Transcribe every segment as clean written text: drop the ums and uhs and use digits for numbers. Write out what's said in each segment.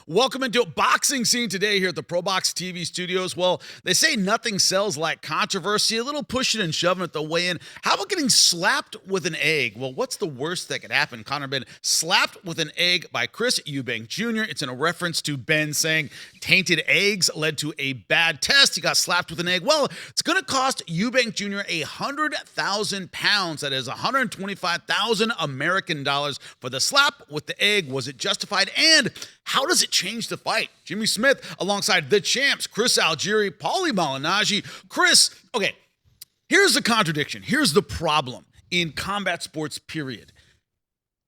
Welcome into Boxing Scene Today here at the ProBox TV studios. Well, they say nothing sells like controversy, a little pushing and shoving at the weigh-in. How about getting slapped with an egg? Well, what's the worst that could happen? Conor been slapped with an egg by Chris Eubank Jr. It's in a reference to Ben saying tainted eggs led to a bad test. He got slapped with an egg. Well, it's going to cost Eubank Jr. 100,000 pounds. That is 125,000 American dollars for the slap with the egg. Was it justified? And how does it change the fight? Jimmy Smith alongside the champs, Chris Algieri, Paulie Malignaggi. Chris, okay, here's the contradiction. Here's the problem in combat sports, period.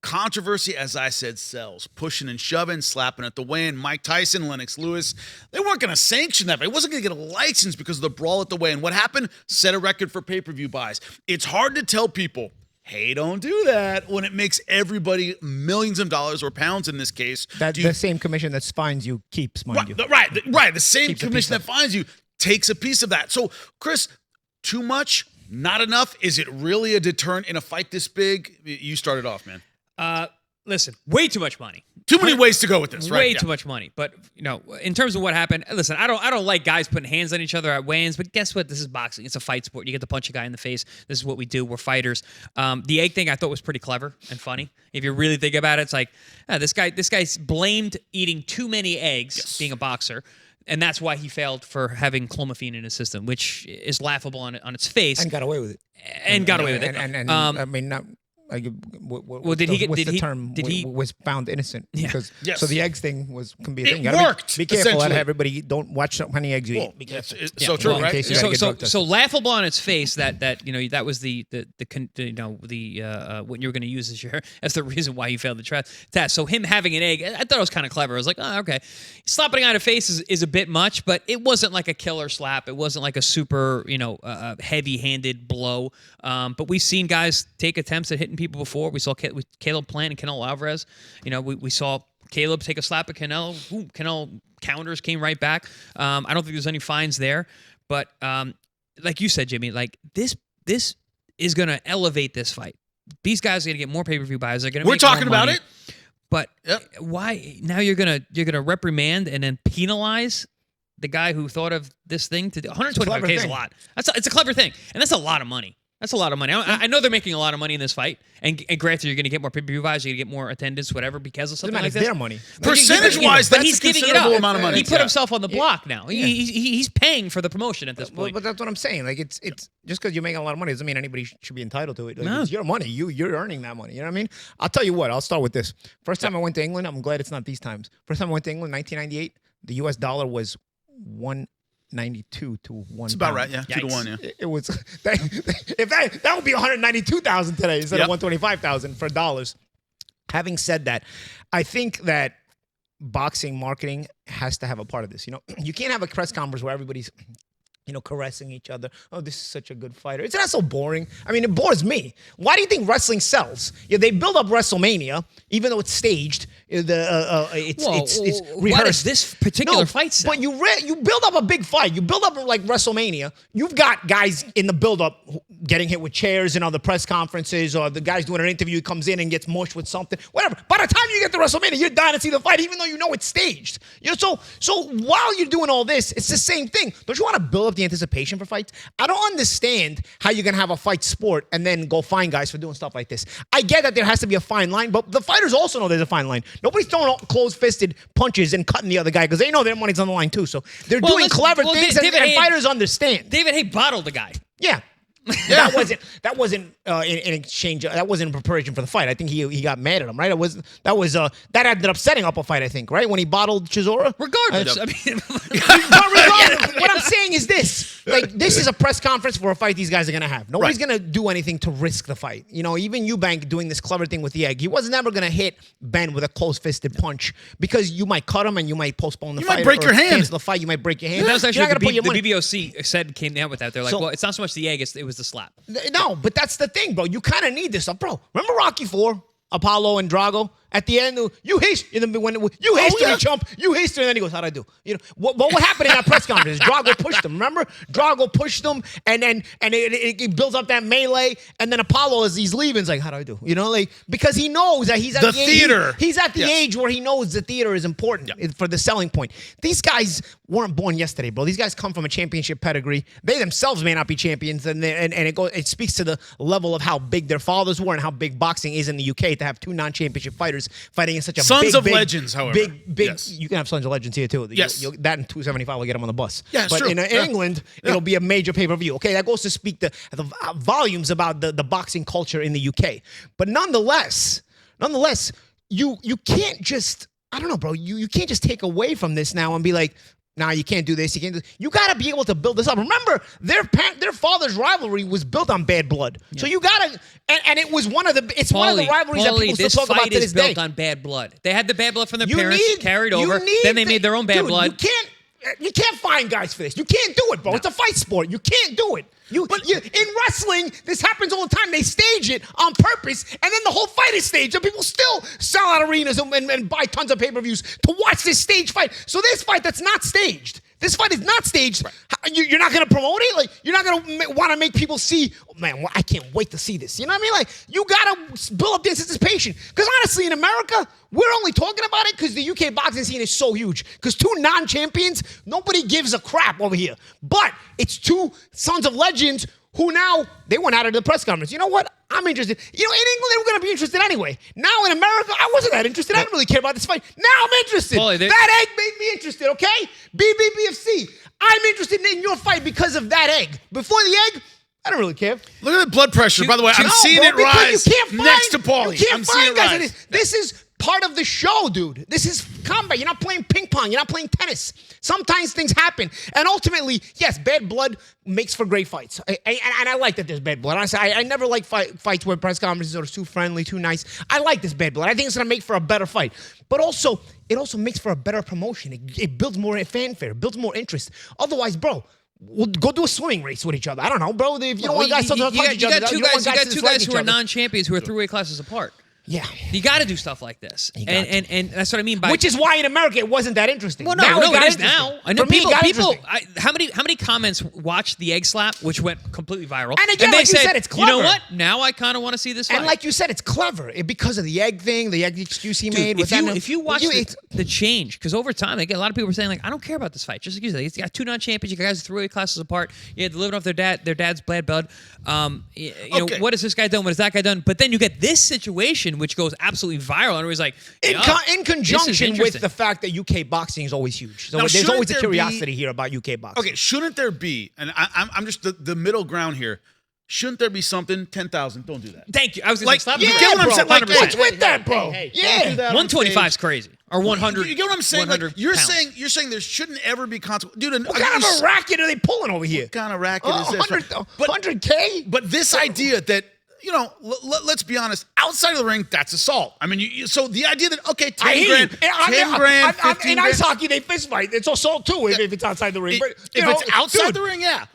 Controversy, as I said, sells. Pushing and shoving, slapping at the weigh-in. Mike Tyson, Lennox Lewis, they weren't going to sanction that. It wasn't going to get a license because of the brawl at the weigh-in. What happened? Set a record for pay-per-view buys. It's hard to tell people, hey, don't do that, when it makes everybody millions of dollars or pounds in this case. The same commission that fines you keeps, mind you. Right. The same commission that fines you takes a piece of that. So, Chris, too much, not enough? Is it really a deterrent in a fight this big? You started off, man. Listen, way too much money. Too many ways to go with this, right? Way too much money. But, you know, in terms of what happened, listen, I don't like guys putting hands on each other at weigh-ins, but guess what? This is boxing. It's a fight sport. You get to punch a guy in the face. This is what we do. We're fighters. The egg thing I thought was pretty clever and funny. If you really think about it, it's like, this guy's blamed eating too many eggs, being a boxer. And that's why he failed for having clomiphene in his system, which is laughable on its face. And got away with it. I mean, not... Well, did he was found innocent? Yeah. Because Yes. so the eggs thing can be a thing. It worked. Be careful that essentially. everybody don't watch how many eggs you eat. Be careful. So true, in right? case you gotta get drug tested. So laughable on its face that you know that was the what you were going to use as the reason why he failed the test. So him having an egg, I thought it was kind of clever. I was like, oh, okay. Slapping a guy in the face is a bit much, but it wasn't like a killer slap. It wasn't like a super heavy-handed blow. But we've seen guys take attempts at hitting people before. We saw with Caleb Plant and Canelo Alvarez. You know, we saw Caleb take a slap at Canelo. Canelo counters, came right back. I don't think there's any fines there. But like you said, Jimmy, like this is going to elevate this fight. These guys are going to get more pay-per-view buys. They're going to. We're talking about it. But why now you're gonna reprimand and then penalize the guy who thought of this thing to do? 125K is a lot. It's a clever thing, and that's a lot of money. That's a lot of money. I know they're making a lot of money in this fight, and granted, you're going to get more pay-per-view buys, you're going to get more attendance, whatever, because of something like this. Their money. Percentage-wise, but that's he's a giving it considerable up. amount of money. He put himself on the block now. He's paying for the promotion at this point. But that's what I'm saying. Like it's just because you're making a lot of money doesn't mean anybody should be entitled to it. Like, No. It's your money. You're earning that money. You know what I mean? I'll tell you what. I'll start with this. First time I went to England, I'm glad it's not these times. First time I went to England, 1998, the U.S. dollar was 192 to 1. It's about right, yeah. Yikes. 2 to 1, yeah. It was that would be 192,000 today instead of 125,000 for dollars. Having said that, I think that boxing marketing has to have a part of this. You know, you can't have a press conference where everybody's caressing each other. Oh, this is such a good fighter. It's not so boring. I mean, it bores me. Why do you think wrestling sells? They build up WrestleMania, even though it's staged. It's rehearsed. Why does this particular fight sell? But you build up a big fight. You build up like WrestleMania. You've got guys in the build-up getting hit with chairs in other press conferences, or the guy's doing an interview, comes in and gets mushed with something. Whatever. By the time you get to WrestleMania, you're dying to see the fight, even though you know it's staged. So while you're doing all this, it's the same thing. Don't you want to build up the anticipation for fights? I don't understand how you're gonna have a fight sport and then go fine guys for doing stuff like this. I get that there has to be a fine line, but the fighters also know there's a fine line. Nobody's throwing closed-fisted punches and cutting the other guy because they know their money's on the line too. So they're doing clever things, and fighters understand. David Haye bottled the guy. Yeah. That wasn't in exchange. That wasn't in preparation for the fight. I think he got mad at him, right? That ended up setting up a fight. I think, right, when he bottled Chisora. Regardless, What I'm saying is this: like, this is a press conference for a fight these guys are gonna have. Nobody's gonna do anything to risk the fight. Even Eubank doing this clever thing with the egg. He was never gonna hit Ben with a close-fisted punch because you might cut him and you might postpone the fight. You might break your hand. Cancel the fight. You might break your hand. That was You're actually not gonna put your the money. BBOC came out with that. They're like, well, it's not so much the egg; it was the slap. No, but that's the thing, bro. You kind of need this stuff, bro. Remember Rocky IV, Apollo and Drago? at the end, you haste, and then when you haste me, chump, you haste, and then he goes, how'd I do? You know, what happened in that press conference? Drago pushed him, remember? Drago pushed him, and it builds up that melee, and then Apollo, as he's leaving, is like, how'd I do? You know, like, because he knows that he's at the theater. He's at the age where he knows the theater is important for the selling point. These guys weren't born yesterday, bro. These guys come from a championship pedigree. They themselves may not be champions, and it speaks to the level of how big their fathers were and how big boxing is in the UK to have two non-championship fighters fighting in such a Sons of legends, however. Big. Yes. You can have Sons of Legends here too. Yes. That and 275 will get them on the bus. Yeah, but true. in England, it'll be a major pay-per-view. Okay, that goes to speak the volumes about the boxing culture in the UK. But nonetheless, you can't just, I don't know, bro. You can't just take away from this now and be like, nah, you can't do this. You can't do this. You got to be able to build this up. Remember, their father's rivalry was built on bad blood. Yeah. So you got to, and it was one of the rivalries that people still talk about to this day. This fight is built on bad blood. They had the bad blood from their parents, carried over. Then they made their own bad blood. You can't find guys for this. You can't do it, bro. No. It's a fight sport. You can't do it. In wrestling, this happens all the time. They stage it on purpose, and then the whole fight is staged, and people still sell out arenas and buy tons of pay-per-views to watch this stage fight. So this fight that's not staged. This fight is not staged. Right. You're not going to promote it? Like, you're not going to want to make people see, oh, man, I can't wait to see this. You know what I mean? Like, you got to build up the anticipation. Because honestly, in America, we're only talking about it because the UK boxing scene is so huge. Because two non-champions, nobody gives a crap over here. But it's two Sons of Legends who now, they went out of the press conference. You know what? I'm interested. You know, in England, they were going to be interested anyway. Now in America, I wasn't that interested. I didn't really care about this fight. Now I'm interested. That egg made me interested, okay? BBBFC, I'm interested in your fight because of that egg. Before the egg, I don't really care. Look at the blood pressure. By the way, I'm seeing it rise next to Paulie. You can't find guys. This is part of the show, dude. This is combat. You're not playing ping pong. You're not playing tennis. Sometimes things happen. And ultimately, yes, bad blood makes for great fights. And I like that there's bad blood. Honestly, I never like fights where press conferences are too friendly, too nice. I like this bad blood. I think it's going to make for a better fight. But also, it also makes for a better promotion. It builds more fanfare. It builds more interest. Otherwise, bro, we'll go do a swimming race with each other. I don't know, bro. If you don't want guys to touch each other, you got two guys who are non-champions who are 3 weight classes apart. Yeah. You got to do stuff like this. And that's what I mean by... Which is why in America it wasn't that interesting. Well, no, it is now. I know people... How many comments watched the egg slap, which went completely viral? And again, like you said, it's clever. You know what? Now I kind of want to see this fight. And like you said, it's clever. Because of the egg thing, the egg excuse he made. If you watch the change, because over time, a lot of people were saying, like, I don't care about this fight. Just excuse it. You got 2 non-champions. You guys 3 weight classes apart. You had to live off their dad's bad blood. You know, what has this guy done? What has that guy done? But then you get this situation, which goes absolutely viral, and everybody's like, in conjunction with the fact that UK boxing is always huge. So there's always a curiosity here about UK boxing. Okay, shouldn't there be, and I'm just the middle ground here, shouldn't there be something, 10,000, don't do that. Thank you. I was going to say, stop. You get what I'm saying? Like, what's with that, bro? Yeah. 125 is crazy. Or 100. You get what I'm saying? Like, you're saying there shouldn't ever be consequences. Dude, what kind of a racket are they pulling over here? What kind of racket is this? 100K? But this idea that, you know, let's be honest, outside of the ring, that's assault. I mean, so the idea that, okay, 10 grand, 15 in ice hockey, they fist fight. It's assault too if it's outside the ring. But, if it's outside the ring, yeah.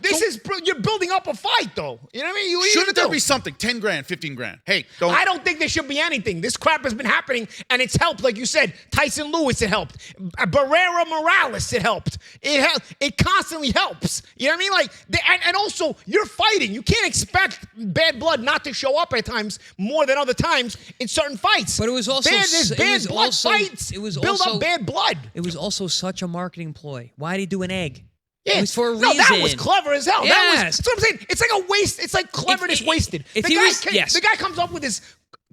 You're building up a fight, though. You know what I mean? Shouldn't there be something, 10 grand, 15 grand? Hey, don't. I don't think there should be anything. This crap has been happening, and it's helped. Like you said, Tyson Lewis, it helped. Barrera Morales, it helped. It constantly helps. You know what I mean? Like, and also, you're fighting. You can't expect bad blood not to show up at times more than other times in certain fights. But it was also bad blood fights. It was build up bad blood. It was also such a marketing ploy. Why did he do an egg? Yeah. It was for a reason. No, that was clever as hell. Yes. That's what I'm saying. It's like a waste. It's like cleverness wasted. The guy comes up with this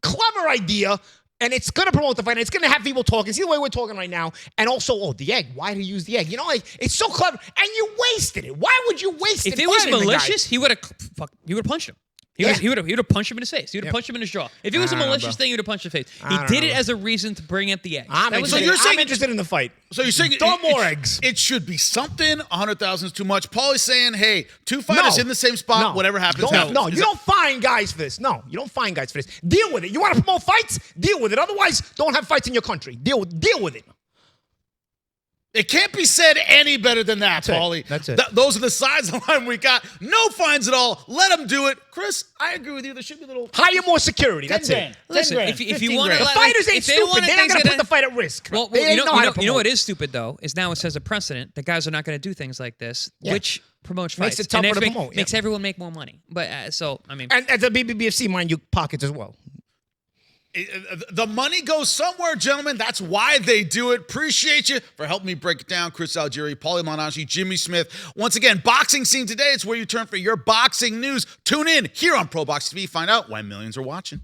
clever idea, and it's going to promote the fight, and it's going to have people talking. See the way we're talking right now? And also, the egg. Why did he use the egg? You know, like, it's so clever, and you wasted it. Why would you waste it? If it was malicious, he would have punched him. He would have punched him in his face. He would have punched him in his jaw. If it was a malicious thing, he would have punched his face. He did it as a reason to bring up the eggs. I'm interested in the fight. So you're saying throw more eggs. It should be something. 100,000 is too much. Paulie's saying, hey, 2 fighters in the same spot. Whatever happens. You don't find guys for this. No, you don't find guys for this. Deal with it. You want to promote fights? Deal with it. Otherwise, don't have fights in your country. Deal with it. It can't be said any better than that, Paulie. That's it. Those are the sides of the line we got. No fines at all. Let them do it. Chris, I agree with you. There should be a little... Hire more security. That's it. Listen, if you want to... The fighters ain't stupid. They're not going to put the fight at risk. Well, They you know how to know promote. what is stupid, though, is now it says a precedent that guys are not going to do things like this, which promotes Makes fights. it tougher and to it promote, makes everyone make more money. But, so, I mean... And at the BBFC, mind you, pockets as well. The money goes somewhere, gentlemen. That's why they do it. Appreciate you for helping me break it down. Chris Algieri, Paulie Malignaggi, Jimmy Smith. Once again, Boxing Scene Today. It's where you turn for your boxing news. Tune in here on Pro Box TV. Find out why millions are watching.